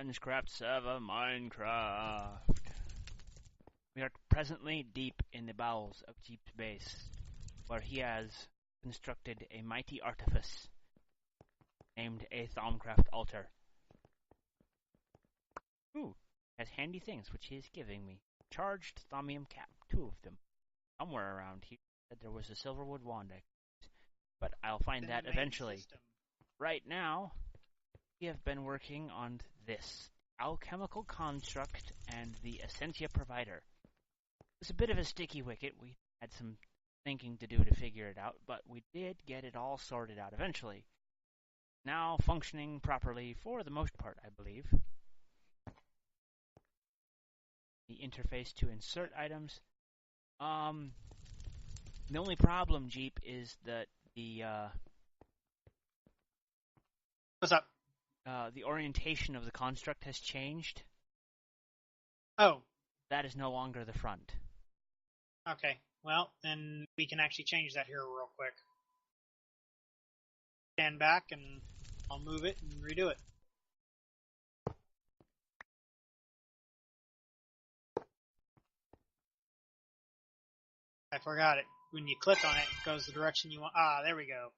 MineCraft server, MineCraft. We are presently deep in the bowels of Jeep's base, where he has constructed a mighty artifice named a Thaumcraft altar. Ooh, has handy things which he is giving me. Charged thaumium cap, 2 of them. Somewhere around here said there was a silverwood wand, but I'll find that eventually. System. Right now, we have been working on this alchemical construct and the Essentia provider. It's a bit of a sticky wicket. We had some thinking to do to figure it out, but we did get it all sorted out eventually. Now functioning properly for the most part, I believe. The interface to insert items. The only problem, Jeep, is that the What's up? The orientation of the construct has changed. Oh. That is no longer the front. Okay. Well, then we can actually change that here real quick. Stand back and I'll move it and redo it. I forgot it. When you click on it, it goes the direction you want. Ah, there we go.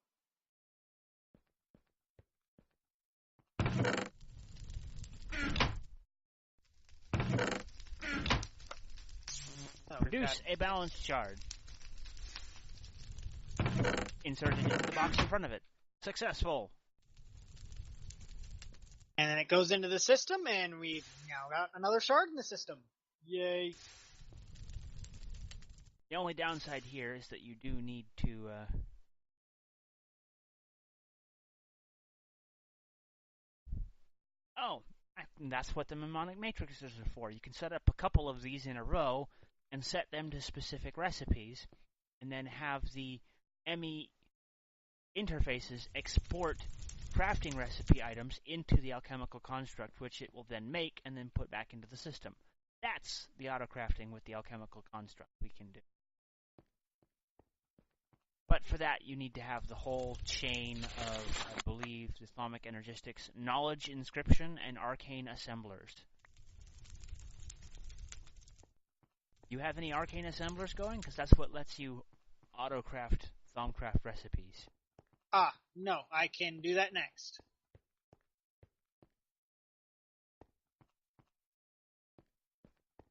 Oh, Produce a balanced shard. Insert it into the box in front of it. Successful. And then it goes into the system, and we've now got another shard in the system. Yay. The only downside here is that you do need to that's what the mnemonic matrices are for. You can set up a couple of these in a row and set them to specific recipes, and then have the ME interfaces export crafting recipe items into the alchemical construct, which it will then make and then put back into the system. That's the auto-crafting with the alchemical construct we can do. But for that, you need to have the whole chain of, I believe, the Thaumic Energistics, Knowledge Inscription, and Arcane Assemblers. You have any Arcane Assemblers going? Because that's what lets you auto-craft Thaumcraft recipes. Ah, no, I can do that next.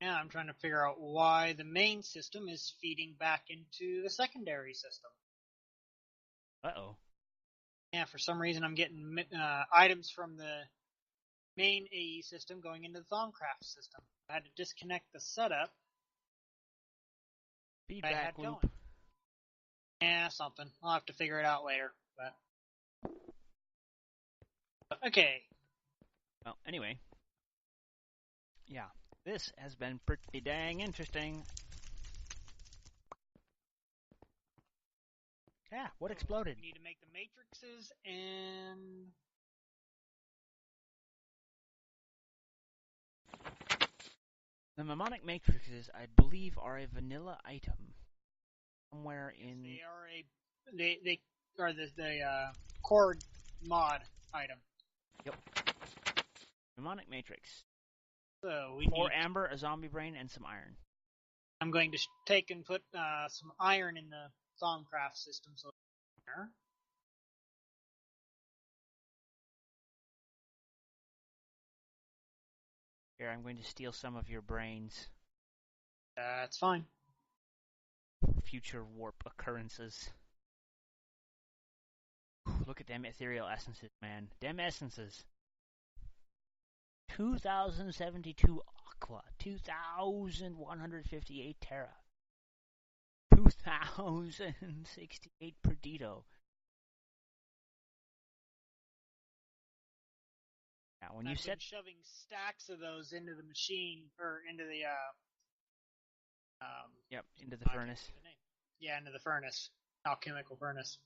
Now I'm trying to figure out why the main system is feeding back into the secondary system. Uh-oh. Yeah, for some reason I'm getting items from the main AE system going into the Thaumcraft system. I had to disconnect the setup. Feedback loop. Going. Yeah, something. I'll have to figure it out later. But okay. Well, anyway. Yeah, this has been pretty dang interesting. Yeah, what exploded? We need to make the matrices and... The mnemonic matrices, I believe, are a vanilla item. Somewhere in... They are they are the core mod item. Yep. Mnemonic matrix. So we 4 need... amber, a zombie brain, and some iron. I'm going to take and put some iron in the Thaumcraft system. So Here, I'm going to steal some of your brains. That's fine. For future warp occurrences. Look at them ethereal essences, man. Them essences. 2072 aqua. 2158 terra. 2068 perdido. Now, when I've you been shoving stacks of those into the machine, or into the yep, into the furnace. Yeah, into the furnace. Alchemical furnace.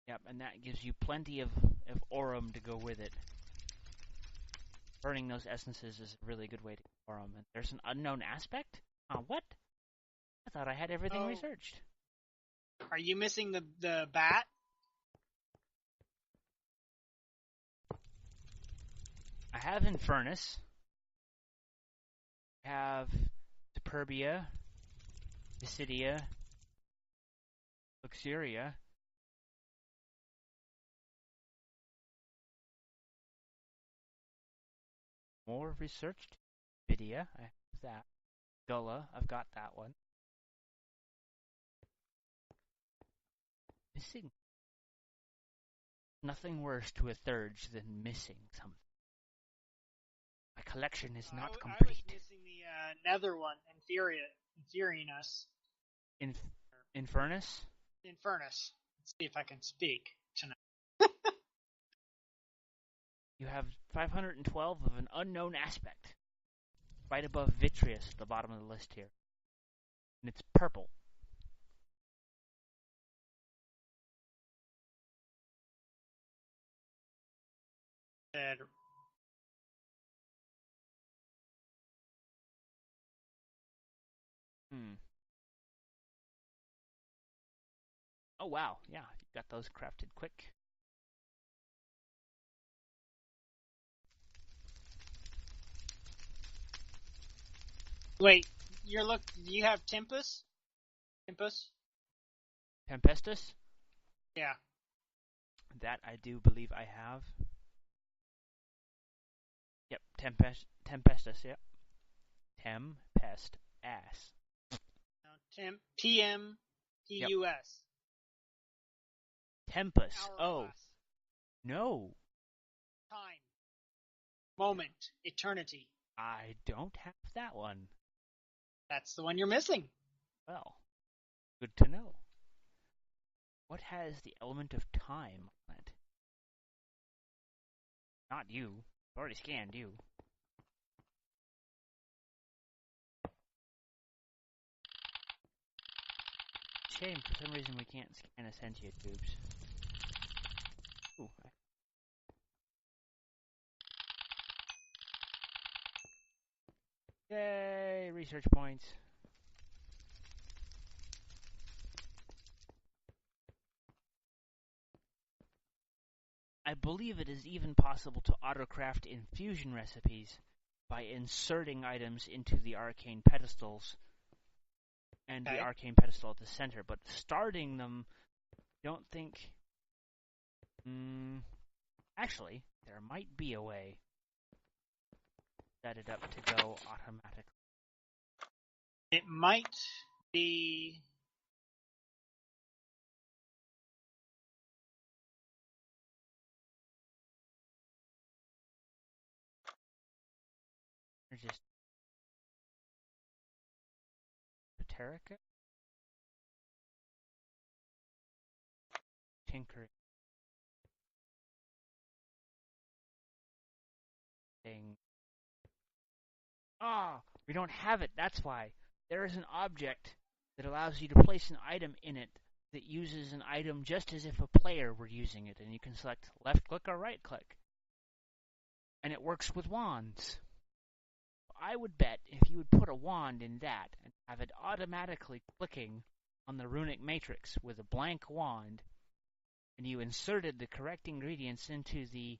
Yep, and that gives you plenty of aurum to go with it. Burning those essences is a really good way to get aurum. And there's an unknown aspect? What? I thought I had everything researched. Are you missing the bat? I have Infernus. I have Superbia, Dissidia, Luxuria. More researched. Vidia, I have that. Gullah, I've got that one. Missing. Nothing worse to a Thurge than missing something. My collection is not complete. I was missing the nether one, Inferinus. Infernus? Infernus. Let's see if I can speak tonight. You have 512 of an unknown aspect. Right above Vitreous at the bottom of the list here. And it's purple. Oh wow, yeah, you got those crafted quick. Wait, you have Tempest? Tempestus? Yeah. That I do believe I have. Yep, Tempestus, yep. Tempest ass. No, TMPUS. Tempest. Hourglass. Oh. No. Time. Moment. Eternity. I don't have that one. That's the one you're missing. Well, good to know. What has the element of time on it? Not you. I've already scanned you. Shame, for some reason we can't scan Essentia tubes. Ooh. Yay, research points. I believe it is even possible to autocraft infusion recipes by inserting items into the arcane pedestals and the arcane pedestal at the center, but starting them, don't think... actually, there might be a way to set it up to go automatically. It might be... Or just... Paterica? Tinkering. Thing. Ah! We don't have it, that's why. There is an object that allows you to place an item in it that uses an item just as if a player were using it, and you can select left click or right click. And it works with wands. I would bet if you would put a wand in that and have it automatically clicking on the runic matrix with a blank wand, and you inserted the correct ingredients into the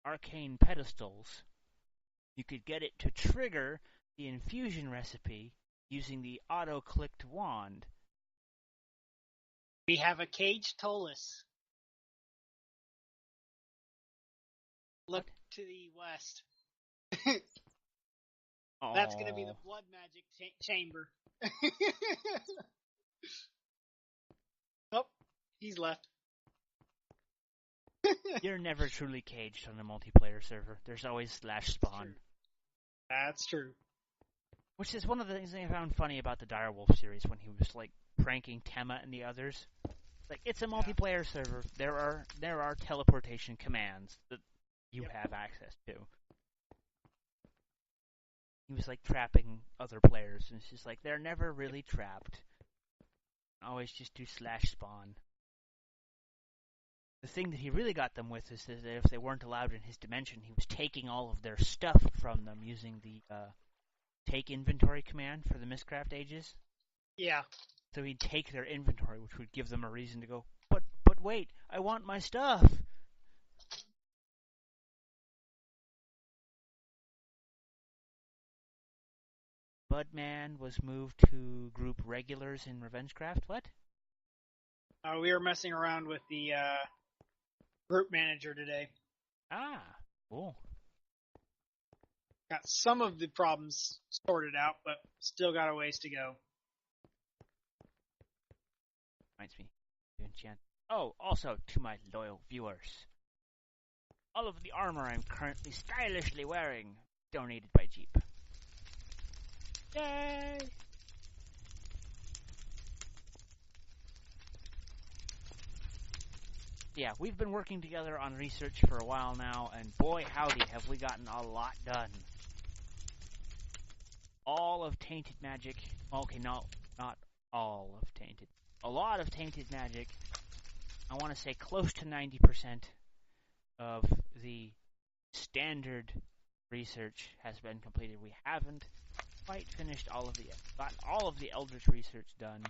arcane pedestals, you could get it to trigger the infusion recipe using the auto-clicked wand. We have a caged Tolus. Look to the west. That's going to be the blood magic chamber. Oh, he's left. You're never truly caged on a multiplayer server. There's always /spawn. That's true. Which is one of the things I found funny about the Direwolf series when he was like pranking Tema and the others. Like, it's a multiplayer server. There are teleportation commands that you have access to. He was like trapping other players, and it's just like they're never really trapped. Always just do /spawn. The thing that he really got them with is that if they weren't allowed in his dimension, he was taking all of their stuff from them using the take inventory command for the MineCraft ages. Yeah. So he'd take their inventory, which would give them a reason to go, but wait, I want my stuff. Budman was moved to group regulars in RevengeCraft. What? We were messing around with the group manager today. Ah, cool. Got some of the problems sorted out, but still got a ways to go. Reminds me. Enchant. Oh, also to my loyal viewers. All of the armor I'm currently stylishly wearing, donated by Jeep. Yay! Yeah, we've been working together on research for a while now, and boy howdy have we gotten a lot done. All of Tainted Magic, okay, no, not all of Tainted. A lot of Tainted Magic, I want to say close to 90% of the standard research has been completed. We haven't quite finished got all of the Eldritch research done.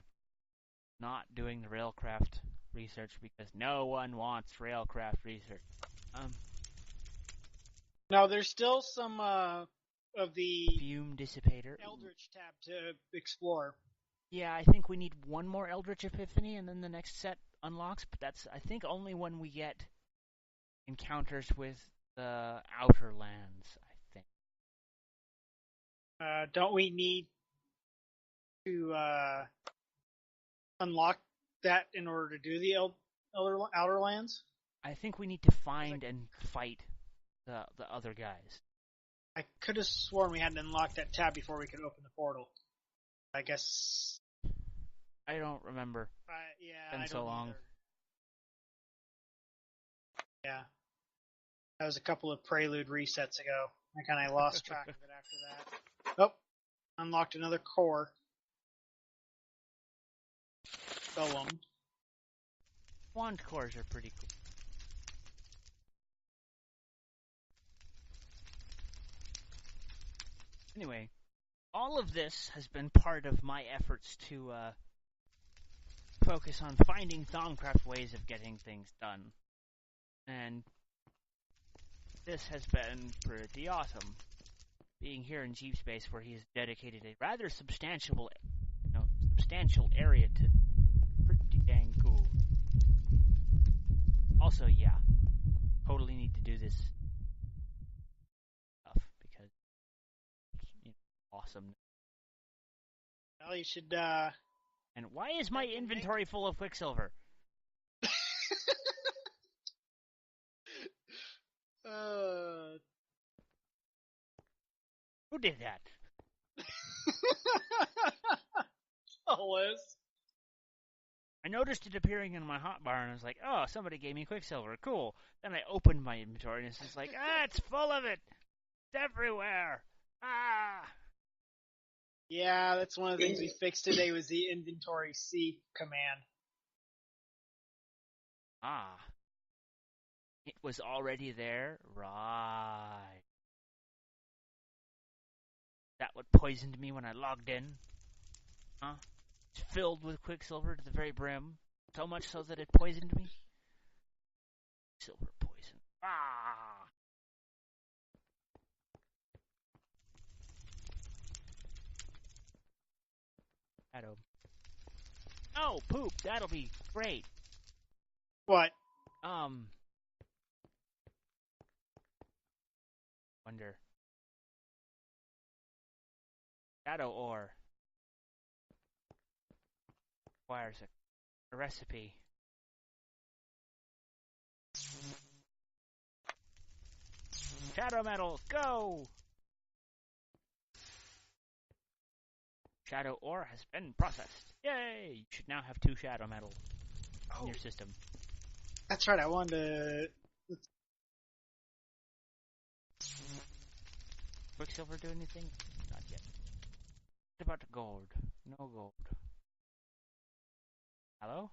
Not doing the Railcraft research because no one wants Railcraft research. Now, there's still some of the Fume Dissipator. Eldritch tab to explore. Yeah, I think we need one more Eldritch Epiphany and then the next set unlocks, but that's, I think, only when we get encounters with the Outer Lands, I think. Don't we need to unlock that in order to do the Outer Lands? I think we need to find and fight the other guys. I could have sworn we hadn't unlocked that tab before we could open the portal. I guess. I don't remember. Yeah, Been I so don't long. either. Yeah. That was a couple of Prelude resets ago. I kind of lost track of it after that. Oh, unlocked another core. Golem. Wand cores are pretty cool. Anyway, all of this has been part of my efforts to focus on finding Thaumcraft ways of getting things done. And this has been pretty awesome. Being here in Jeep Space, where he has dedicated a rather substantial area to pretty dang cool. Also, yeah, totally need to do this stuff because it's awesome. Well, you should. And why is my inventory full of Quicksilver? Who did that? Always. I noticed it appearing in my hotbar, and I was like, oh, somebody gave me Quicksilver. Cool. Then I opened my inventory, and it's just like, it's full of it. It's everywhere. Ah. Yeah, that's one of the things we fixed today was the inventory C command. Ah. It was already there? Right. That what poisoned me when I logged in? Huh? It's filled with Quicksilver to the very brim. So much so that it poisoned me? Silver poison. Ah! Shadow. Oh, poop! That'll be great. What? Wonder. Shadow ore. Requires a recipe. Shadow metal, go! Shadow ore has been processed. Yay! You should now have 2 shadow metal in your system. That's right, I wanted to... Quicksilver do anything? Not yet. What about gold? No gold. Hello?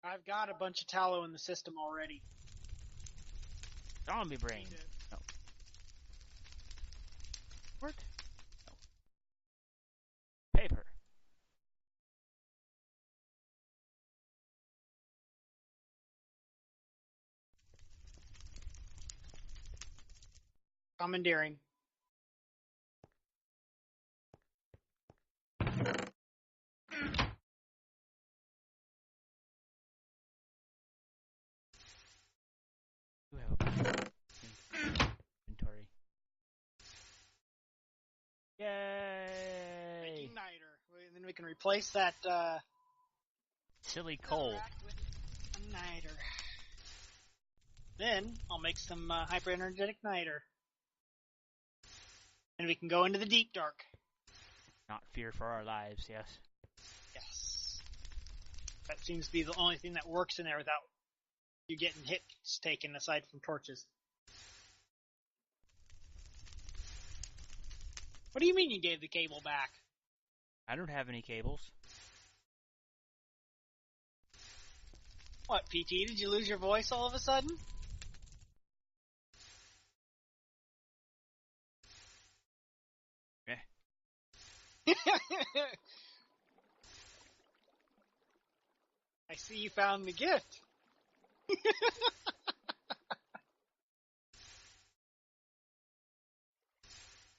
I've got a bunch of tallow in the system already. Zombie brain. No. What? No. Commandeering. You have a bunch of inventory. Yay! Igniter. And then we can replace that Silly coal. rack with a niter. Then I'll make some hyper-energetic niter. And we can go into the deep dark. Not fear for our lives, yes. Yes. That seems to be the only thing that works in there without you getting hits taken aside from torches. What do you mean you gave the cable back? I don't have any cables. What, PT? Did you lose your voice all of a sudden? I see you found the gift.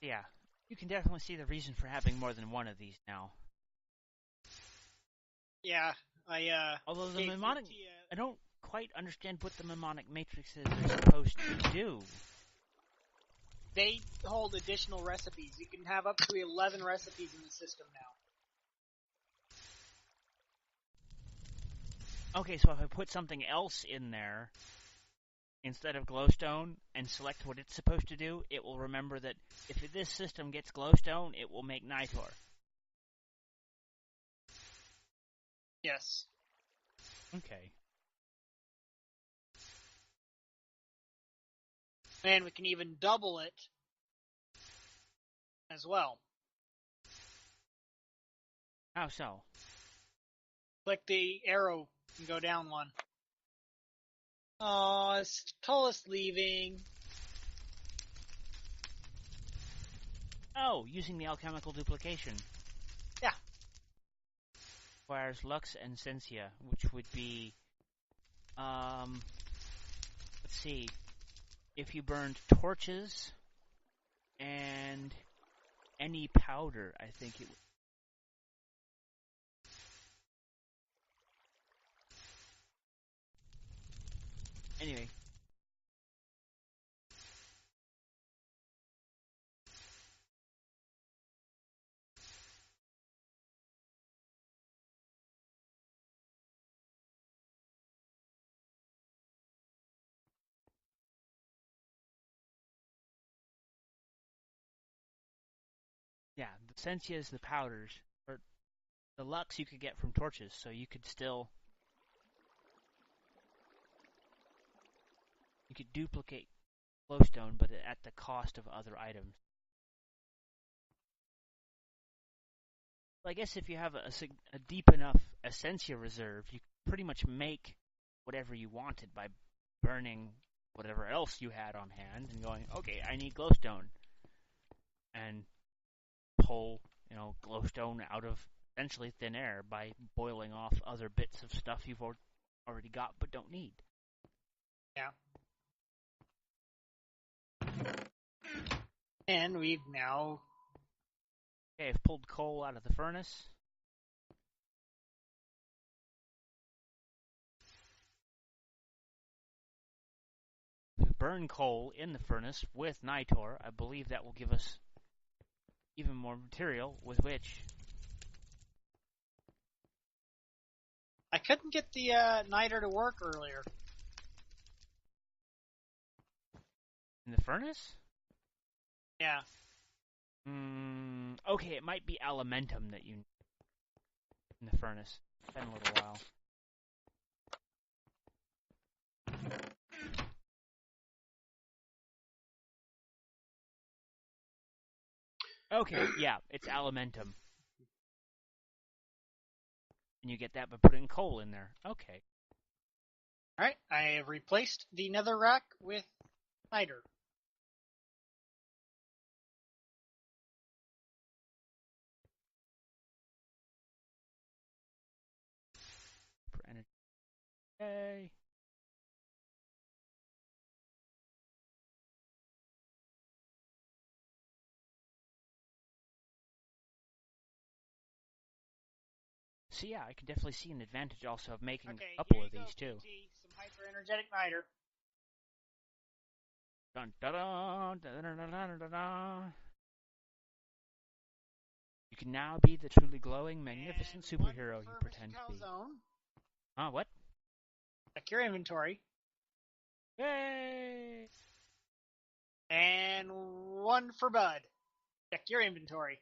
Yeah, you can definitely see the reason for having more than one of these now. Yeah, Although the gave mnemonic, PT I don't quite understand what the mnemonic matrices are supposed to do. they hold additional recipes. You can have up to 11 recipes in the system now. Okay, so if I put something else in there instead of glowstone and select what it's supposed to do, it will remember that if this system gets glowstone, it will make nitor. Yes. Okay. And we can even double it as well. How so? Click the arrow and go down one. Aw, Tullus leaving. Oh, using the alchemical duplication. Yeah. Requires Lux and Sensia, which would be, let's see, if you burned torches and any powder, I think it would. Anyway. Yeah, the Sensia is the powders, or the Lux you could get from torches, so you could still, you could duplicate glowstone, but at the cost of other items. I guess if you have a deep enough Essentia reserve, you can pretty much make whatever you wanted by burning whatever else you had on hand and going, okay, I need glowstone. And pull, glowstone out of essentially thin air by boiling off other bits of stuff you've already got but don't need. Yeah. And we've now... Okay, I've pulled coal out of the furnace. If we burn coal in the furnace with nitor, I believe that will give us even more material with which... I couldn't get the niter to work earlier. In the furnace? Yeah. Okay, it might be alimentum that you need in the furnace. It's been a little while. Okay, yeah, it's alimentum. And you get that by putting coal in there. Okay. Alright, I have replaced the nether rack with niter. For energy. Yay. So yeah, I can definitely see an advantage also of making Okay, a couple here of you go, these too. PT, some hyper-energetic niter. Dun, dun, dun, dun, dun, dun, dun, dun, dun. You can now be the truly glowing, magnificent And one superhero you for pretend Mr. to be. Calzone. What? Check your inventory. Yay! And one for Bud. Check your inventory.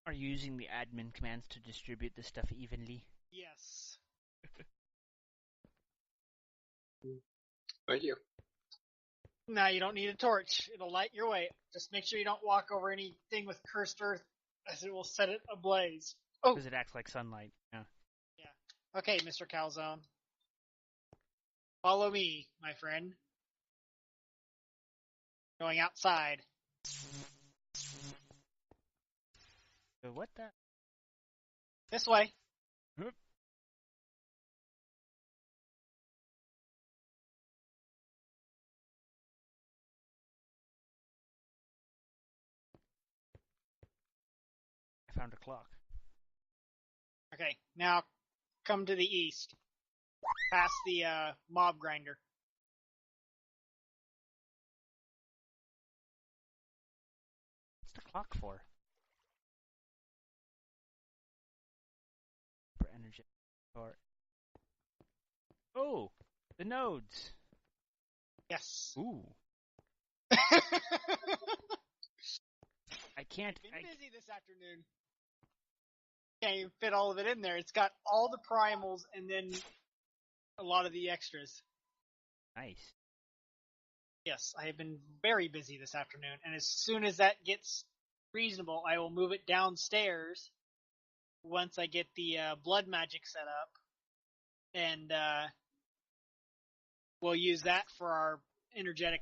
Are you using the admin commands to distribute the stuff evenly? Yes. Thank you. Now you don't need a torch. It'll light your way. Just make sure you don't walk over anything with cursed earth, as it will set it ablaze. Oh! Because it acts like sunlight. Yeah. Yeah. Okay, Mr. Calzone. Follow me, my friend. Going outside. So what the? This way. Oop. I found a clock. Okay, now come to the east. Past the mob grinder. What's the clock for? For energy. Or oh, the nodes. Yes. Ooh, I can't. Been busy this afternoon. Can't even fit all of it in there. It's got all the primals and then a lot of the extras. Nice. Yes, I have been very busy this afternoon, and as soon as that gets reasonable, I will move it downstairs once I get the blood magic set up, and we'll use that for our energetic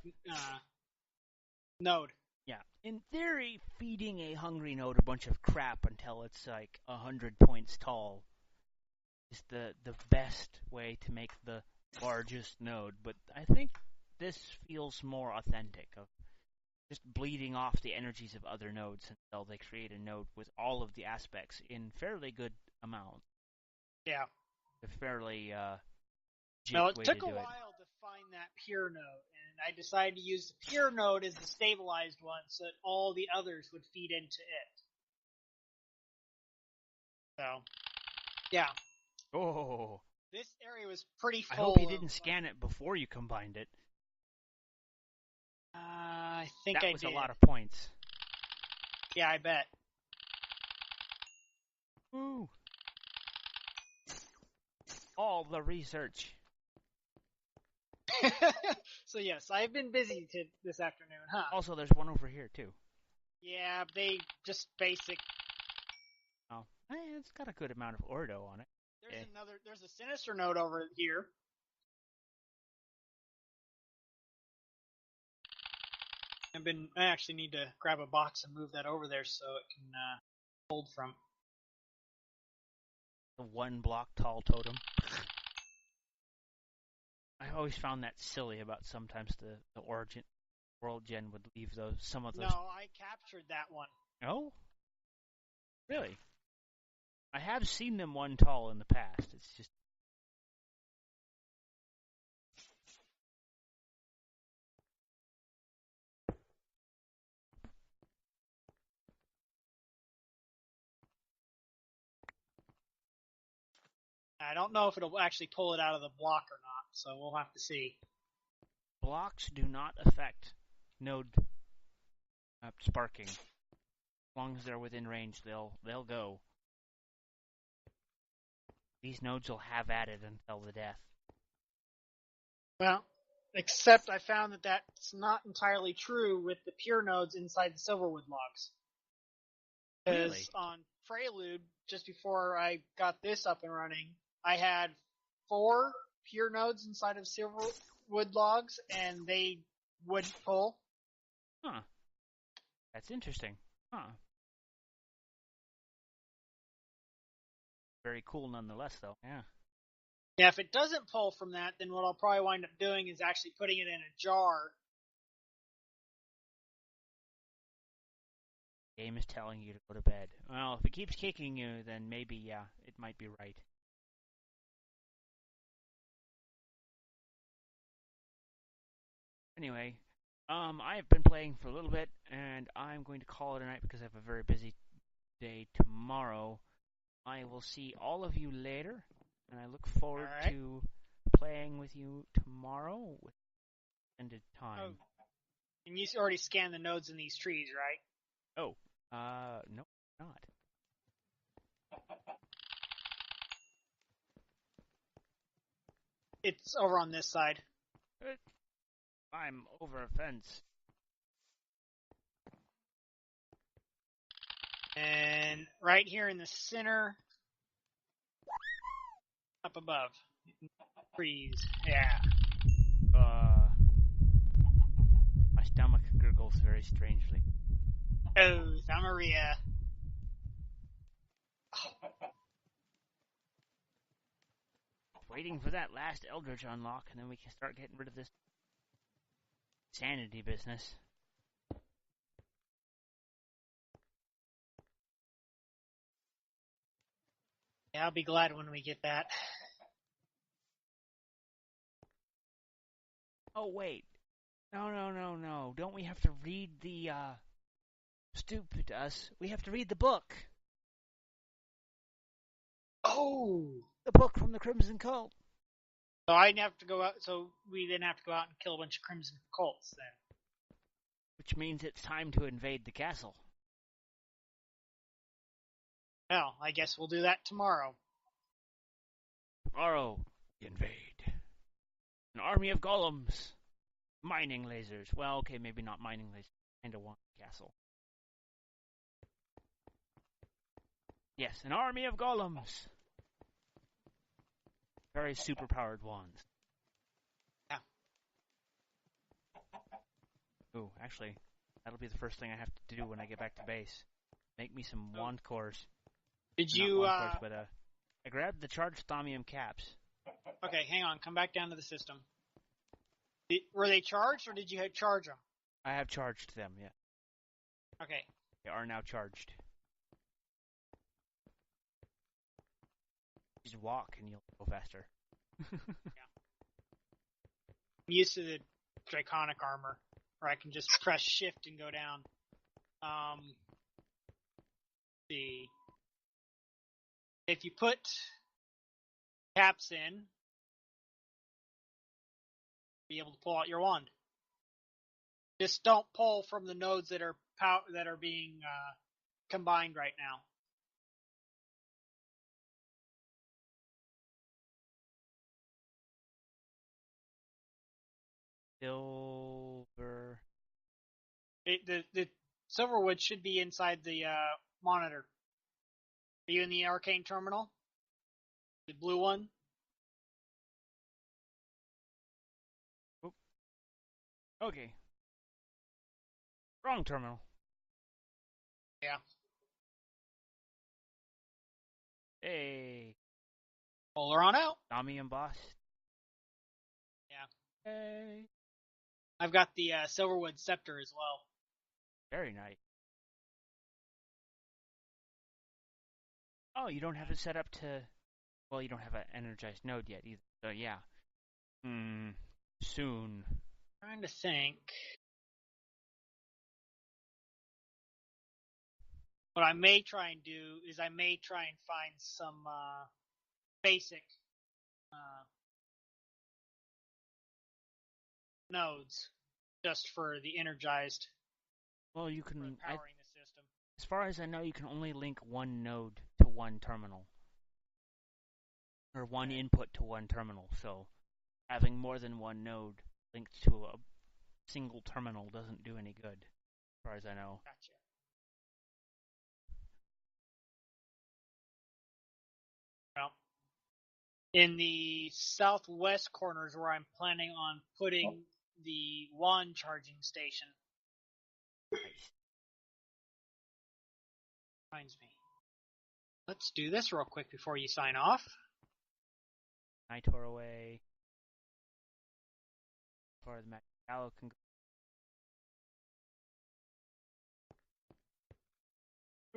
node. Yeah. In theory, feeding a hungry node a bunch of crap until it's like 100 points tall is the best way to make the largest node. But I think this feels more authentic of just bleeding off the energies of other nodes until they create a node with all of the aspects in fairly good amount. Yeah. A fairly Now, it way took to a do while to find that pure node, and I decided to use the pure node as the stabilized one so that all the others would feed into it. So, yeah. it. Oh, This area was pretty full. I hope you didn't scan it before you combined it. I think that I was did. a lot of points. Yeah, I bet. Ooh. All the research. So yes, I've been busy this afternoon, huh? Also, there's one over here too. Yeah, they just basic. Oh, it's got a good amount of ordo on it. There's a sinister node over here. I actually need to grab a box and move that over there so it can hold from. The 1 block tall totem. I always found that silly about sometimes the origin world gen would leave some of those. No, I captured that one. Oh? Really? I have seen them 1 tall in the past. It's just I don't know if it'll actually pull it out of the block or not, so we'll have to see. blocks do not affect node sparking. As long as they're within range, they'll go. These nodes will have at it until the death. Well, except I found that that's not entirely true with the pure nodes inside the Silverwood logs. Because Really? on Prelude, just before I got this up and running, I had 4 pure nodes inside of Silverwood logs, and they wouldn't pull. Huh. That's interesting. Huh. Very cool nonetheless, though. Yeah. Yeah, if it doesn't pull from that, then what I'll probably wind up doing is actually putting it in a jar. Game is telling you to go to bed. Well, if it keeps kicking you, then maybe, yeah, it might be right. Anyway, I have been playing for a little bit, and I'm going to call it a night because I have a very busy day tomorrow. I will see all of you later, and I look forward to playing with you tomorrow with extended time. Oh. And you already scanned the nodes in these trees, right? Oh, no, not. It's over on this side. I'm over a fence. And right here in the center, up above. Trees, yeah. My stomach gurgles very strangely. Oh, Samaria. Waiting for that last Eldritch unlock, and then we can start getting rid of this sanity business. Yeah, I'll be glad when we get that. Oh, wait. No. Don't we have to read the, Stupid us. We have to read the book. Oh! The book from the Crimson Cult. So I have to go out. So we then have to go out and kill a bunch of Crimson Cults then. Which means it's time to invade the castle. Well, I guess we'll do that tomorrow. Tomorrow, invade. An army of golems. Mining lasers. Well, okay, maybe not mining lasers. And a one castle. Yes, an army of golems. Very superpowered wands. Yeah. Ooh, actually, that'll be the first thing I have to do when I get back to base. Make me some wand cores. Did Not you, wand cores, but, I grabbed the charged thaumium caps. Okay, hang on. Come back down to the system. Were they charged, or did you charge them? I have charged them, yeah. Okay. They are now charged. Just walk and you'll go faster. Yeah. I'm used to the draconic armor, where I can just press shift and go down. See. If you put caps in, be able to pull out your wand. Just don't pull from the nodes that are being combined right now. Silver. The silverwood should be inside the monitor. Are you in the arcane terminal? The blue one? Oop. Okay. Wrong terminal. Yeah. Hey. Pull her on out. Thaumium boss. Yeah. Hey. I've got the silverwood scepter as well. Very nice. Oh, you don't have it set up to... Well, you don't have an energized node yet either. So, yeah. Soon. Trying to think. What I may try and do is I may try and find some basic nodes just for the energized. Well, you can... powering the system. As far as I know, you can only link one node to one terminal. Or one input to one terminal, so having more than one node linked to a single terminal doesn't do any good, as far as I know. Gotcha. Well, in the southwest corners where I'm planning on putting the wand charging station. Nice. Reminds me. Let's do this real quick before you sign off. I tore away. As far as Matt Gallo can go.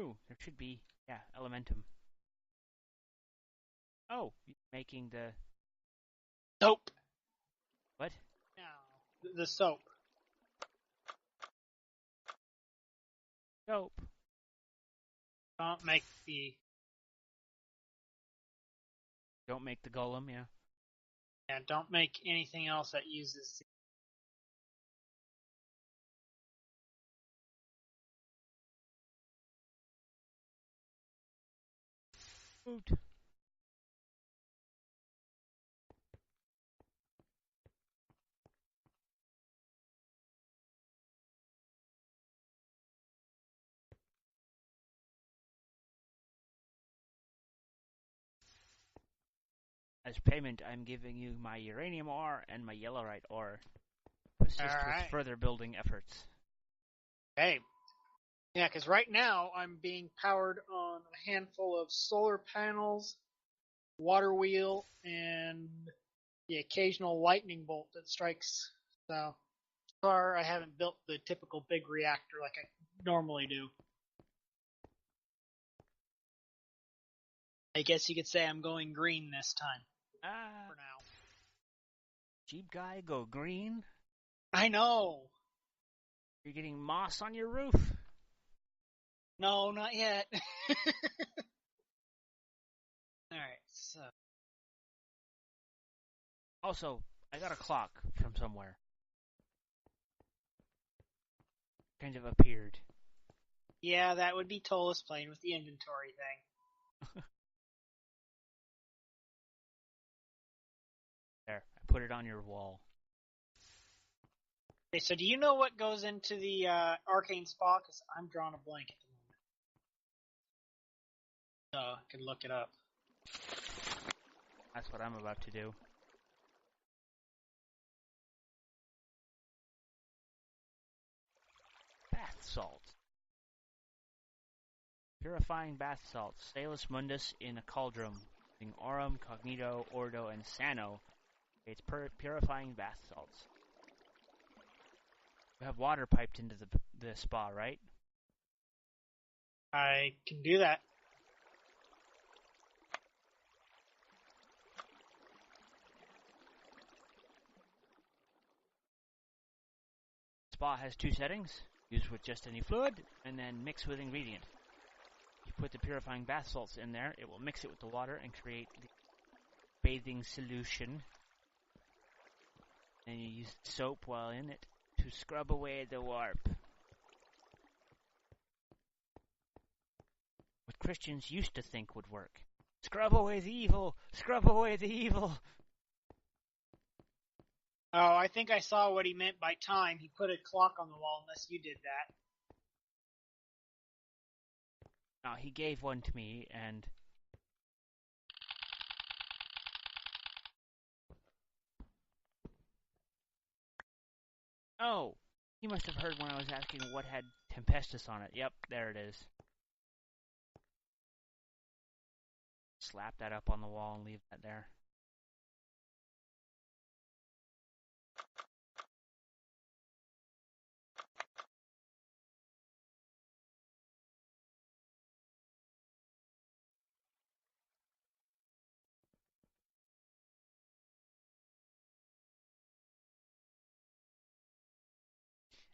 Ooh, there should be, yeah, elementum. Oh, making the... Soap. What? No, the soap. Soap. Don't make the Don't make the golem, yeah. don't make anything else that uses. Food. As payment, I'm giving you my uranium ore and my yellowite ore to assist with Alright. further building efforts. Okay. Yeah, because right now I'm being powered on a handful of solar panels, water wheel, and the occasional lightning bolt that strikes. So far, I haven't built the typical big reactor like I normally do. I guess you could say I'm going green this time. For now. Jeep guy, go green. I know. You're getting moss on your roof. No, not yet. Alright, so. Also, I got a clock from somewhere. Kind of appeared. Yeah, that would be Tolis playing with the inventory thing. There, I put it on your wall. Okay, so do you know what goes into the arcane spa? Because I'm drawing a blank at the moment. So I can look it up. That's what I'm about to do. Bath salts. Purifying bath salts. Salus mundus in a cauldron. Using aurum, cognito, ordo, and sano. It's purifying bath salts. You have water piped into the spa, right? I can do that. Spa has two settings. Use with just any fluid, and then mix with ingredient. You put the purifying bath salts in there, it will mix it with the water and create the bathing solution. Then you use soap while in it to scrub away the warp. What Christians used to think would work. Scrub away the evil! Scrub away the evil! Oh, I think I saw what he meant by time. He put a clock on the wall unless you did that. Now, he gave one to me, and... Oh! He must have heard when I was asking what had Tempestus on it. Yep, there it is. Slap that up on the wall and leave that there.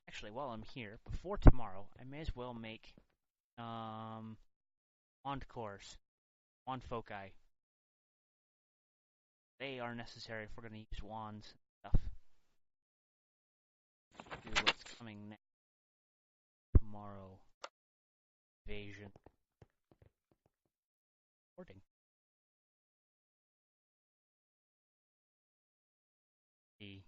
Actually, while I'm here, before tomorrow, I may as well make wand cores, wand foci. They are necessary if we're going to use wands and stuff. Do what's coming next tomorrow. Invasion. Recording. The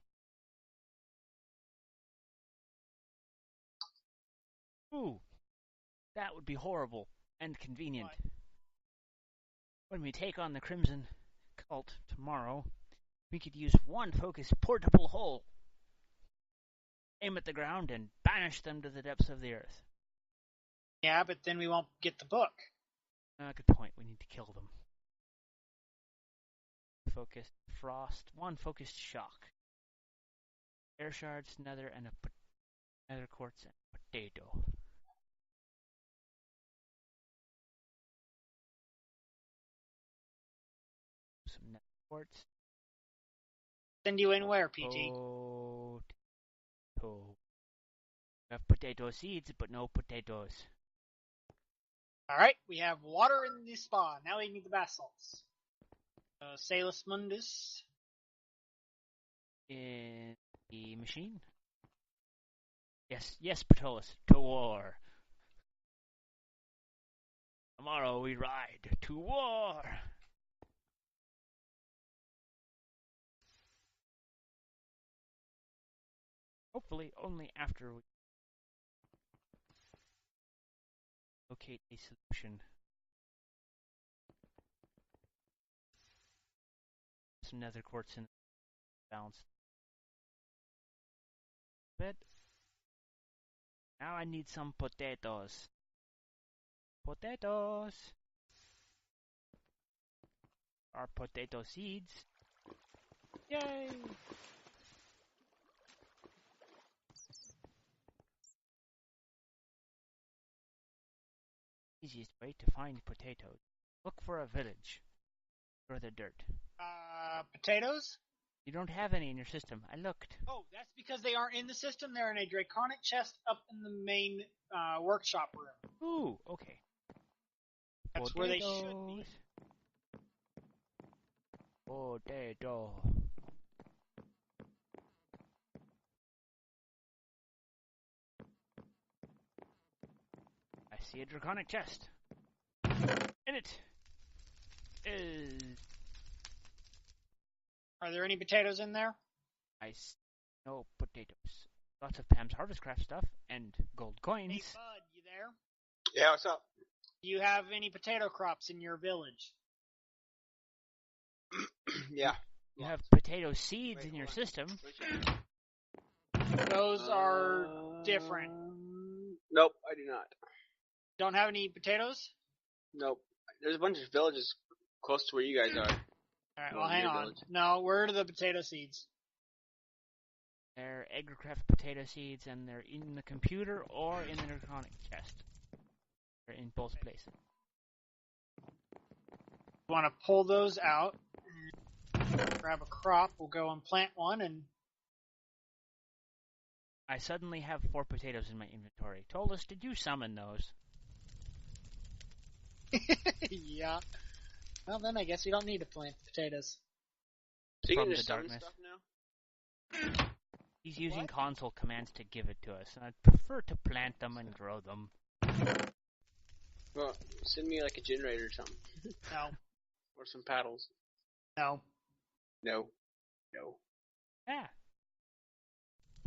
Ooh, that would be horrible and convenient. What? When we take on the Crimson Cult tomorrow, we could use one focused portable hole. Aim at the ground and banish them to the depths of the earth. Yeah, but then we won't get the book. Good point. We need to kill them. Focused frost. One focused shock. Air shards, nether, and nether quartz and potato. Some net quartz. Send you in where, PT? Potato. We have potato seeds, but no potatoes. Alright, we have water in the spa. Now we need the bath salts. Salus Mundus. In the machine? Yes, Patolus. To war. Tomorrow we ride to war. Hopefully only after we locate a solution. Some nether quartz in balance. Bit. Now I need some potatoes. Potatoes! Our potato seeds. Yay! Easiest way to find potatoes. Look for a village. Or the dirt. Potatoes? You don't have any in your system. I looked. Oh, that's because they aren't in the system. They're in a draconic chest up in the main workshop room. Ooh, okay. That's Potatoes. where they should be. Potato. I see a draconic chest. In it is... Are there any potatoes in there? I see no potatoes. Lots of Pam's Harvestcraft stuff and gold coins. Hey, Bud, you there? Yeah, what's up? Do you have any potato crops in your village? Yeah. You have potato seeds Wait, in your hold on. system. Those are different. Nope, I do not. Don't have any potatoes? Nope. There's a bunch of villages close to where you guys are. Alright, No, well, hang your on. village. No, where are the potato seeds? They're AgriCraft potato seeds, and they're in the computer or in the draconic chest. They're in both places. You want to pull those out, grab a crop, we'll go and plant one, and I suddenly have 4 potatoes in my inventory. Tolus, did you summon those? yeah. Well, then I guess we don't need to plant potatoes. So you From can the just summon darkness. stuff now? He's using What? console commands to give it to us, and I'd prefer to plant them and grow them. Well, send me like a generator or something. No. Or some paddles. No. No. No. Yeah.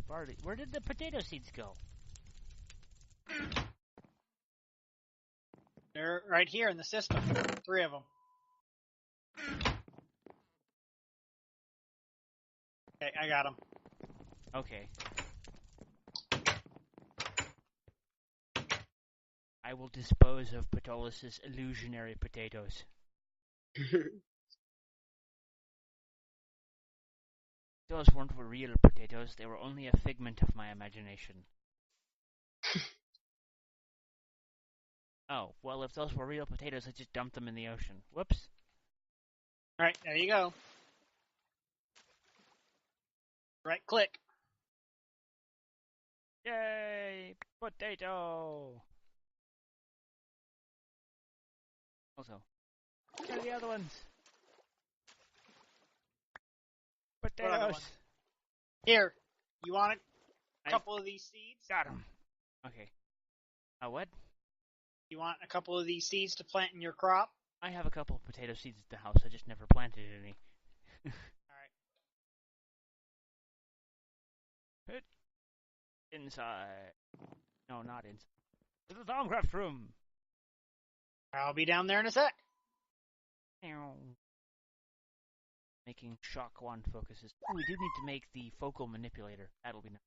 Barley. Where did the potato seeds go? They're right here in the system. 3 of them. Okay, I got them. Okay. I will dispose of Patolus's illusionary potatoes. Those weren't real potatoes, they were only a figment of my imagination. Oh, well, if those were real potatoes, I just dumped them in the ocean. Whoops. Alright, there you go. Right click. Yay! Potato! Also, where are the other ones? What other Potatoes! one? Here, you want a I- couple of these seeds? Got 'em. Okay. What? You want a couple of these seeds to plant in your crop? I have a couple of potato seeds at the house, I just never planted any. Alright. Inside. No, not inside. To the MineCraft room! I'll be down there in a sec. Meow. Making shock wand focuses. Ooh, we do need to make the focal manipulator. That'll be nice.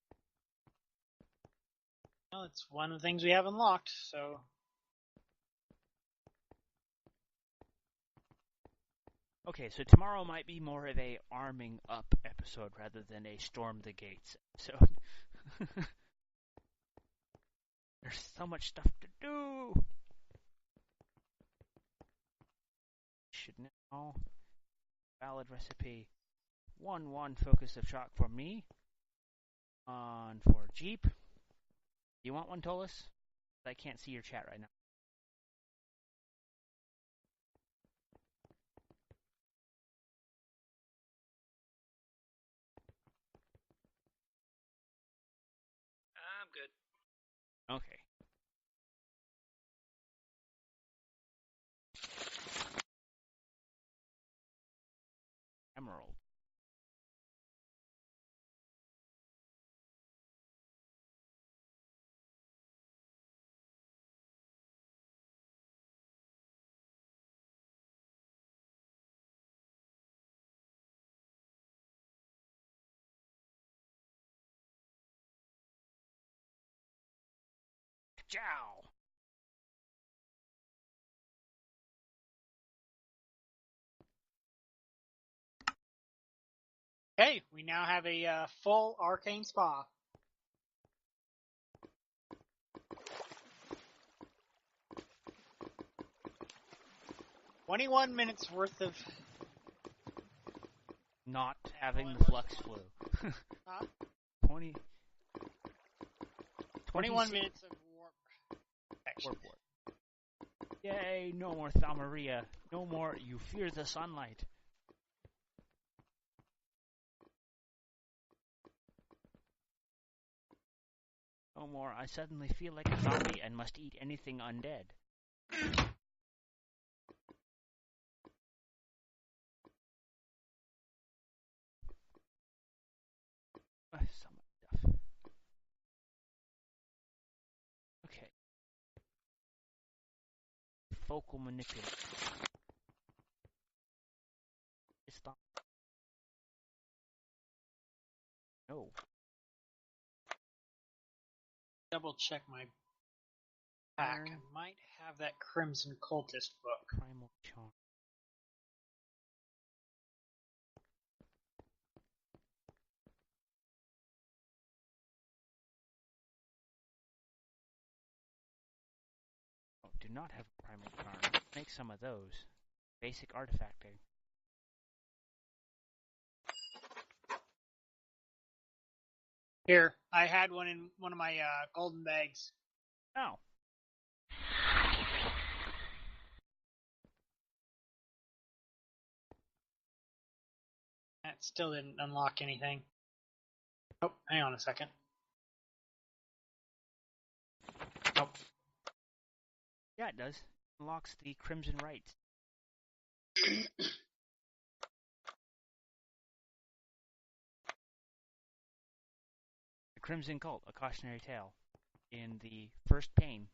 Well, it's one of the things we have unlocked, so... Okay, so tomorrow might be more of a arming up episode rather than a storm the gates episode. There's so much stuff to do! Should now Valid recipe. 1-1 focus of shock for me. On for Jeep. You want one, Tolus? I can't see your chat right now. I'm good. Okay. Emerald. Jow! Okay, we now have a full arcane spa. "21 minutes worth of Not having the flux flu. Huh? 20. 21 minutes of warp protection. Warp. Yay, no more Thaumaria. No more you fear the sunlight. No more I suddenly feel like a zombie and must eat anything undead. So much stuff. Okay. Focal manipulation. Stop. No. Double check my pack. Iron. I might have that Crimson Cultist book. Primal charm. Oh, do not have a primal charm. Make some of those. Basic artifacting. Here, I had one in one of my golden bags. Oh. That still didn't unlock anything. Oh, hang on a second. Nope. Yeah, it does. Unlocks the Crimson Rites. The Crimson Cult, A Cautionary Tale. In the first pane.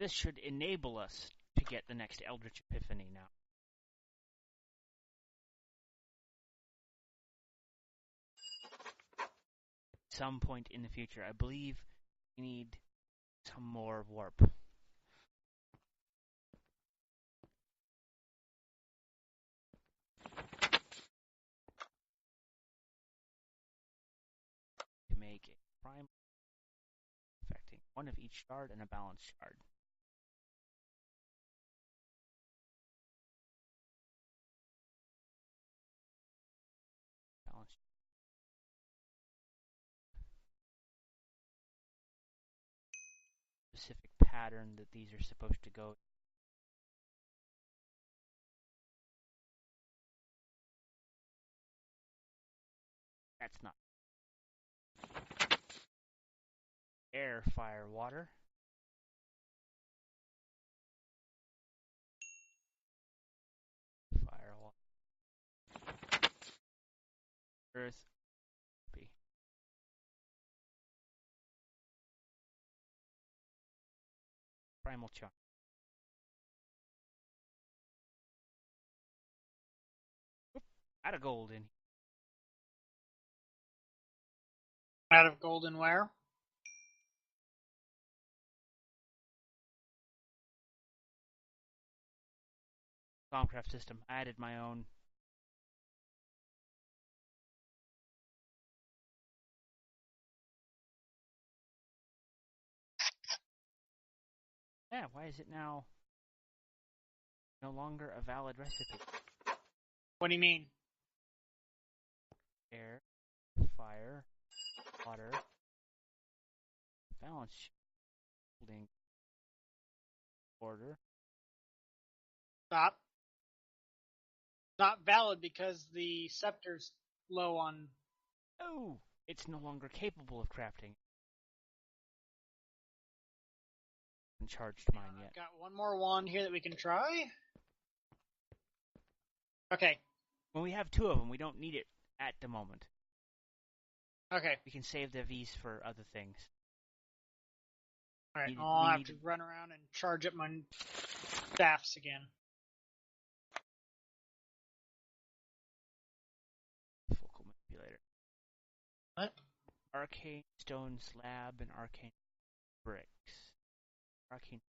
This should enable us to get the next Eldritch Epiphany now. At some point in the future, I believe we need some more warp. To make a prime affecting one of each shard and a balanced shard. Balanced. Specific pattern that these are supposed to go. That's not. Air, fire, water. Fire, water. Earth. B. Primal charm. Oop, out of gold in. Out of golden ware. MineCraft system. I added my own. Yeah, why is it now no longer a valid recipe? What do you mean? Air, fire, water, balance sheet, holding, order. Stop. Not valid because the scepter's low on. Oh, it's no longer capable of crafting. I haven't charged mine yet. I've got one more wand here that we can try. Okay. When we have two of them, we don't need it at the moment. Okay. We can save the V's for other things. Alright, I'll have to run around and charge up my staffs again. Focal manipulator. What? Arcane stone slab and arcane bricks. Arcane.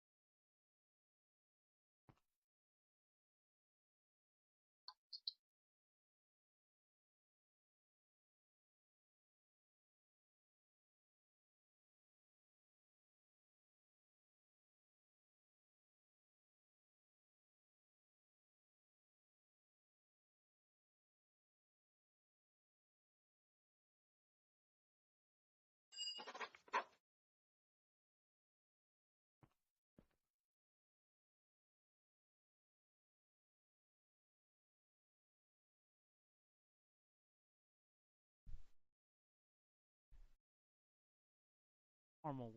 Normal.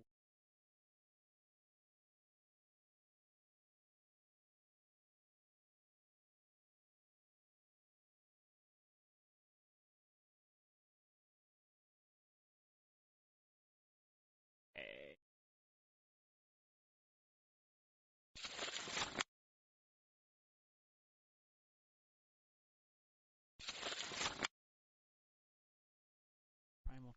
Primal.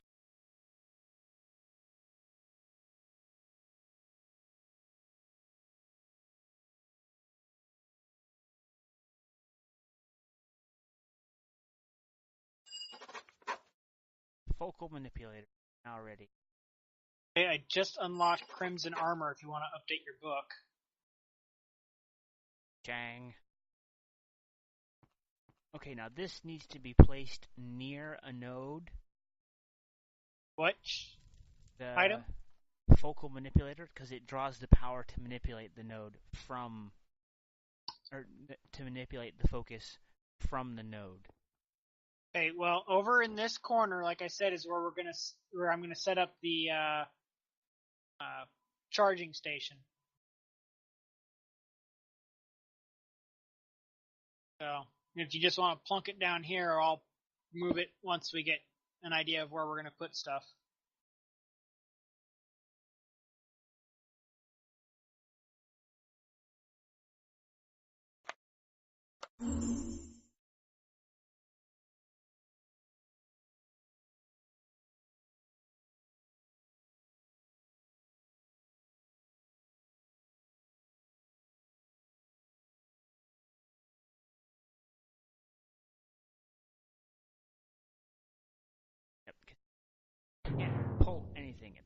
Focal manipulator. Now ready. Okay, I just unlocked Crimson Armor if you want to update your book. Jang. Okay, now this needs to be placed near a node. Which The item? focal manipulator, because it draws the power to manipulate the node from, or to manipulate the focus from the node. Okay, well, over in this corner, like I said, is where I'm gonna set up the charging station. So if you just want to plunk it down here, I'll move it once we get an idea of where we're gonna put stuff. Yep. Can't pull anything.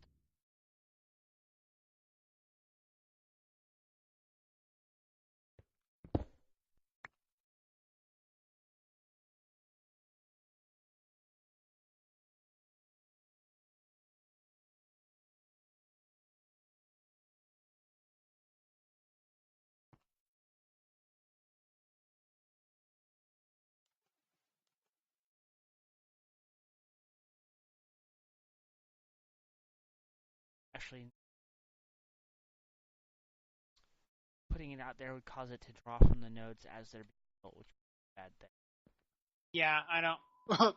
Actually, putting it out there would cause it to draw from the nodes as they're being built, which would be a bad thing. Yeah, I don't.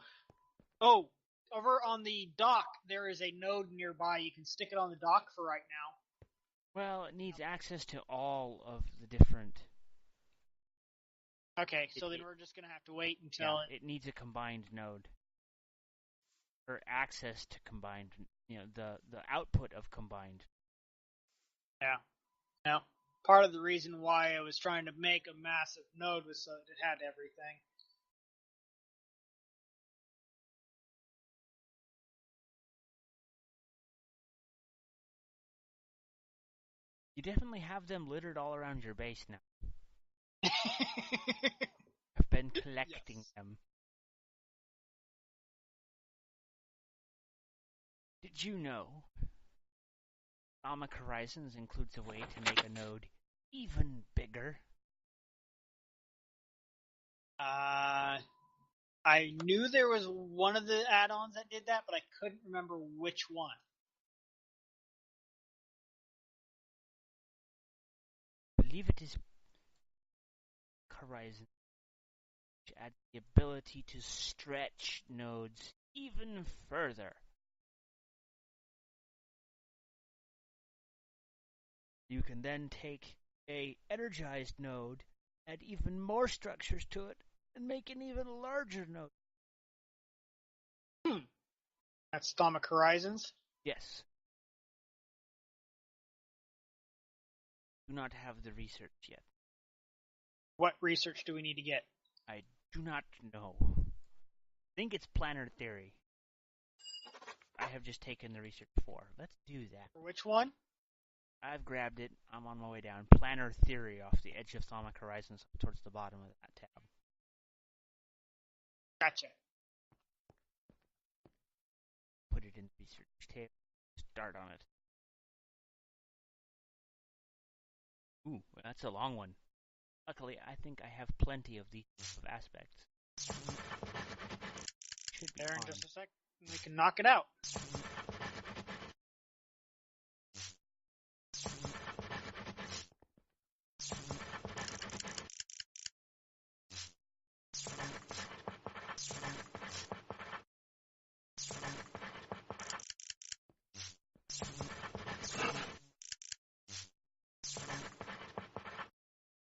Oh, over on the dock, there is a node nearby. You can stick it on the dock for right now. Well, it needs access to all of the different. Okay, so then we're just gonna have to wait until it needs a combined node, or access to combined. The output of combined. Yeah. Now, part of the reason why I was trying to make a massive node was so that it had everything. You definitely have them littered all around your base now. I've been collecting them. Did you know Atomic Horizons includes a way to make a node even bigger? I knew there was one of the add-ons that did that, but I couldn't remember which one. I believe it is Horizon, which adds the ability to stretch nodes even further. You can then take a energized node, add even more structures to it, and make an even larger node. That's Atomic Horizons? Yes. Do not have the research yet. What research do we need to get? I do not know. I think it's planar theory. I have just taken the research for. Let's do that. For which one? I've grabbed it. I'm on my way down. Planar theory off the edge of Atomic Horizons towards the bottom of that tab. Gotcha. Put it in the research table. Start on it. Ooh, that's a long one. Luckily, I think I have plenty of these aspects. Should be There in fine. just a sec. We can knock it out.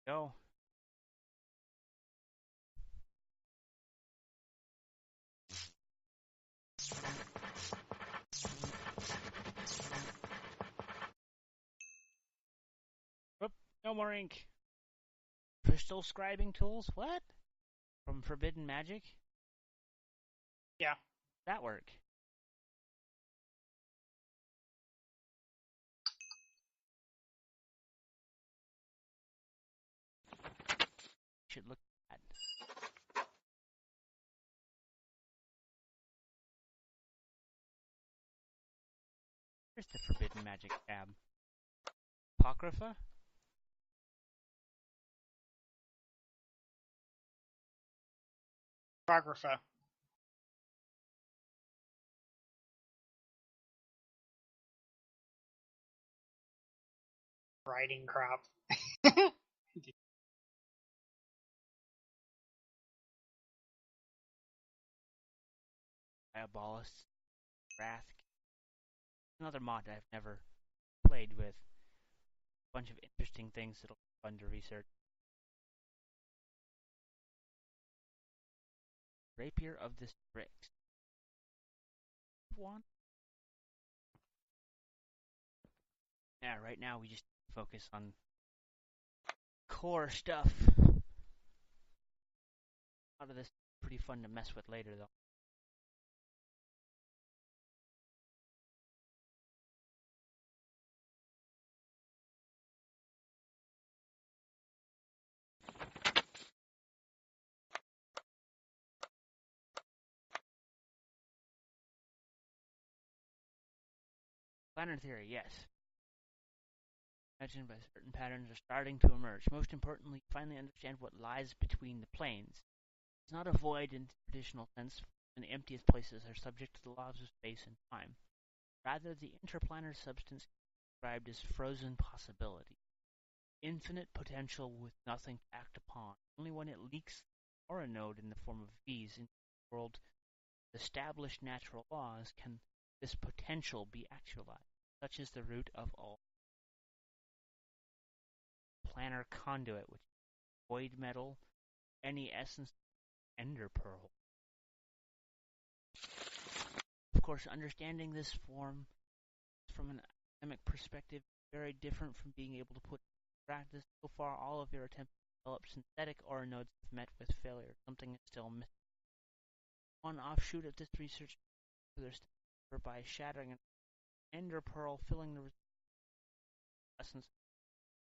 Go. Oop, no more ink. Crystal scribing tools? What? From Forbidden Magic? Yeah. That work? Should look at. Here's the Forbidden Magic tab. Apocrypha? Apocrypha. Writing crop. Diabolus. Wrath. Another mod I've never played with. A bunch of interesting things that'll be fun to research. Rapier of the Strix. One? Yeah, right now we just focus on core stuff. A lot of this is pretty fun to mess with later, though. Planar theory, yes. Imagined by certain patterns are starting to emerge. Most importantly, finally understand what lies between the planes. It's not a void in the traditional sense, and the emptiest places are subject to the laws of space and time. Rather, the interplanar substance is described as frozen possibility. Infinite potential with nothing to act upon. Only when it leaks or a node in the form of V's into the world with established natural laws can this potential be actualized. Such is the root of all. Planar conduit, which is void metal, any essence, ender pearl. Of course, understanding this form from an academic perspective is very different from being able to put into practice. So far, all of your attempts to develop synthetic aura nodes have met with failure. Something is still missing. One offshoot of this research further by shattering an ender pearl, filling the essence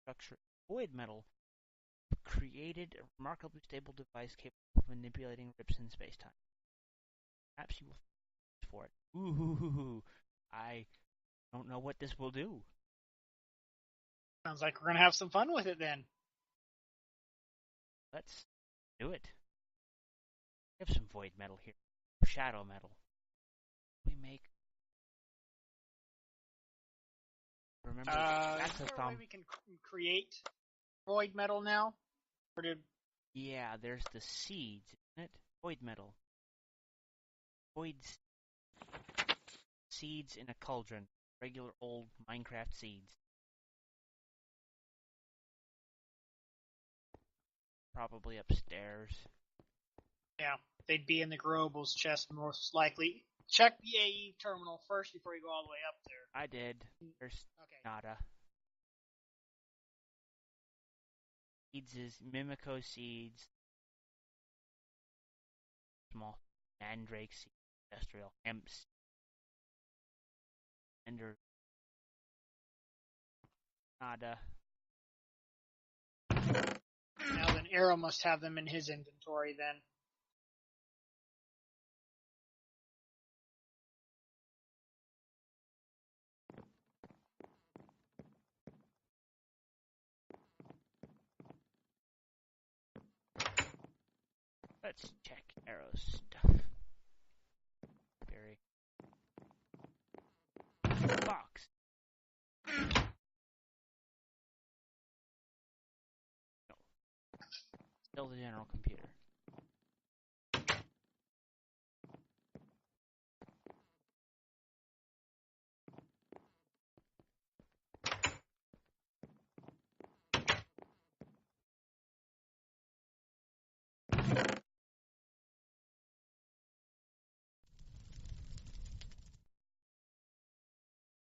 structure void metal created a remarkably stable device capable of manipulating rips in space-time. Perhaps you will use for it. Ooh, I don't know what this will do. Sounds like we're gonna have some fun with it then. Let's do it. We have some void metal here. Shadow metal. We make. Remember, Is there a way we can create void metal now? Or did... Yeah, there's the seeds, isn't it? Void metal. Voids. Seeds in a cauldron. Regular old Minecraft seeds. Probably upstairs. Yeah, they'd be in the Grobles chest most likely. Check the AE terminal first before you go all the way up there. I did. There's nada. Seeds is Mimico seeds. Small mandrake seeds. Industrial hemp seeds. Ender. Nada. Now then, Arrow must have them in his inventory then. Let's check Arrow's stuff. Berry. Box. No. Still the general computer.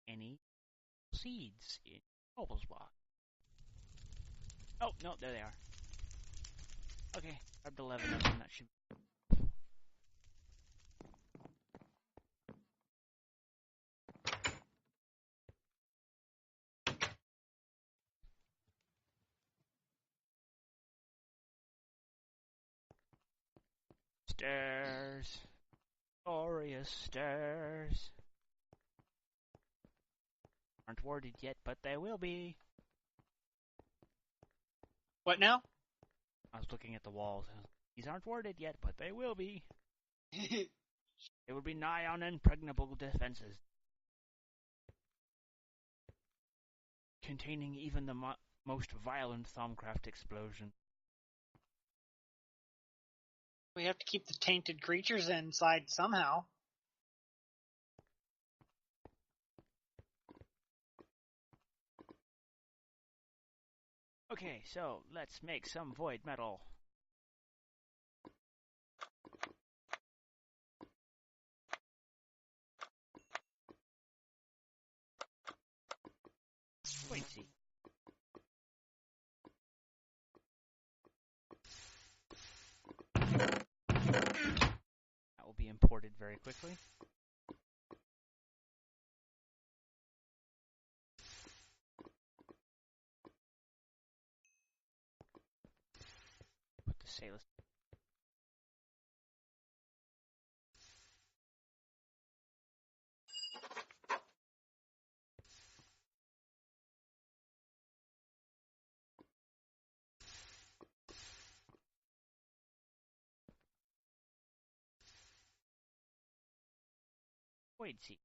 Any seeds in Robles box? Oh, no, there they are. Okay, grabbed 11 of them. That should. Stairs. Glorious stairs. Aren't worded yet, but they will be. What now? I was looking at the walls. These aren't worded yet, but they will be. They will be nigh on impregnable defenses, containing even the most violent Thaumcraft explosion. We have to keep the tainted creatures inside somehow. Okay, so let's make some void metal. Void seed. That will be imported very quickly. Put the Salus. Void seed.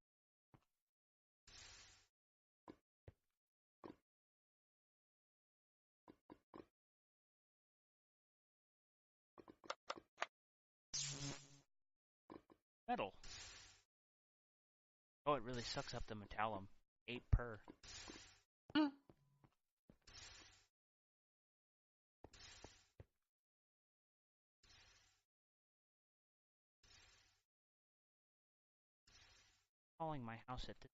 Metal. Oh, it really sucks up the metallum. 8 per. Calling my house at this.